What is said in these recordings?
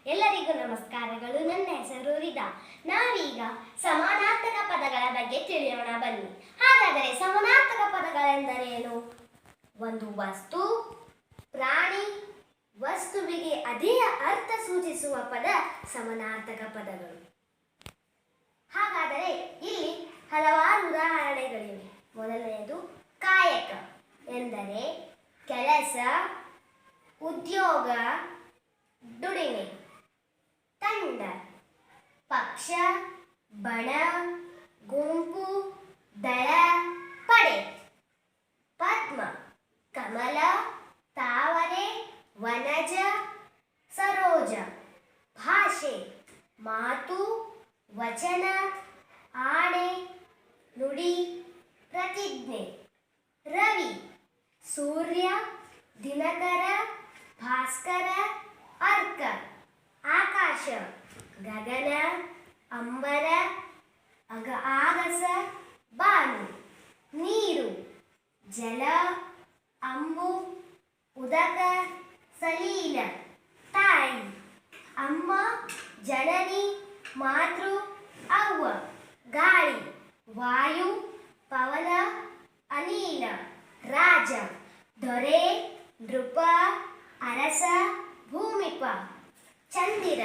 ಎಲ್ಲರಿಗೂ ನಮಸ್ಕಾರಗಳು. ನನ್ನ ಹೆಸರು ರಿದಾ. ನಾವೀಗ ಸಮಾನಾರ್ಥಕ ಪದಗಳ ಬಗ್ಗೆ ತಿಳಿಯೋಣ ಬನ್ನಿ. ಹಾಗಾದರೆ ಸಮಾನಾರ್ಥಕ ಪದಗಳೆಂದರೇನು? ಒಂದು ವಸ್ತು, ಪ್ರಾಣಿ, ವಸ್ತುವಿಗೆ ಅದೇ ಅರ್ಥ ಸೂಚಿಸುವ ಪದ ಸಮಾನಾರ್ಥಕ ಪದಗಳು. ಹಾಗಾದರೆ ಇಲ್ಲಿ ಹಲವಾರು ಉದಾಹರಣೆಗಳಿವೆ. ಮೊದಲನೆಯದು ಕಾಯಕ ಎಂದರೆ ಕೆಲಸ, ಉದ್ಯೋಗ, ದುಡಿಮೆ. ತಂಡ, ಪಕ್ಷ, ಬಣ, ಗುಂಪು, ದಳ, ಪಡೆ. ಪದ್ಮ, ಕಮಲ, ತಾವರೆ, ವನಜ, ಸರೋಜ. ಭಾಷೆ, ಮಾತು, ವಚನ, ಆಣೆ, ನುಡಿ, ಪ್ರತಿಜ್ಞೆ. ರವಿ, ಸೂರ್ಯ, ದಿನಕರ, ಭಾಸ್ಕರ, ಅರ್ಕ. ಆಕಾಶ, ಗಗನ, ಅಂಬರ, ಆಗಸ, ಬಾನು. ನೀರು, ಜಲ, ಅಂಬು, ಉದಕ, ಸಲೀಲ. ತಾಯಿ, ಅಮ್ಮ, ಜನನಿ, ಮಾತೃ, ಅವ್ವ. ಗಾಳಿ, ವಾಯು, ಪವನ, ಅನಿಲ. ರಾಜ, ದೊರೆ, ನೃಪ, ಅರಸ, ಭೂಮಿಪ. ಚಂದಿರ,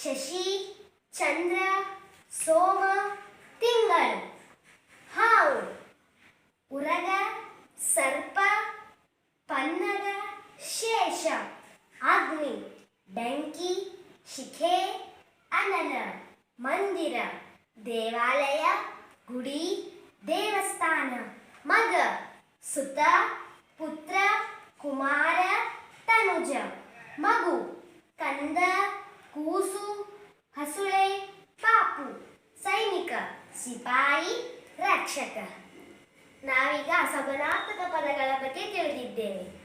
ಶಶಿ, ಚಂದ್ರ, ಸೋಮ, ತಿಂಗಳು. ಹಾವು, ಉರಗ, ಸರ್ಪ, ಪನ್ನಗ, ಶೇಷ. ಅಗ್ನಿ, ಬೆಂಕಿ, ಶಿಖೆ, ಅನಲ. ಮಂದಿರ, ದೇವಾಲಯ, ಗುಡಿ, ದೇವಸ್ಥಾನ. ಮಗ, ಸುತ, ಪುತ್ರ, ಕುಮಾರ, ತನುಜ. ಮಗು, ಕಂದ, ಕೂಸು, ಹಸುಳೆ, ಪಾಪು. ಸೈನಿಕ, ಸಿಪಾಯಿ, ರಕ್ಷಕ. ನಾವೀಗ ಸಮಾನಾರ್ಥಕ ಪದಗಳ ಬಗ್ಗೆ ತಿಳಿದಿದ್ದೇವೆ.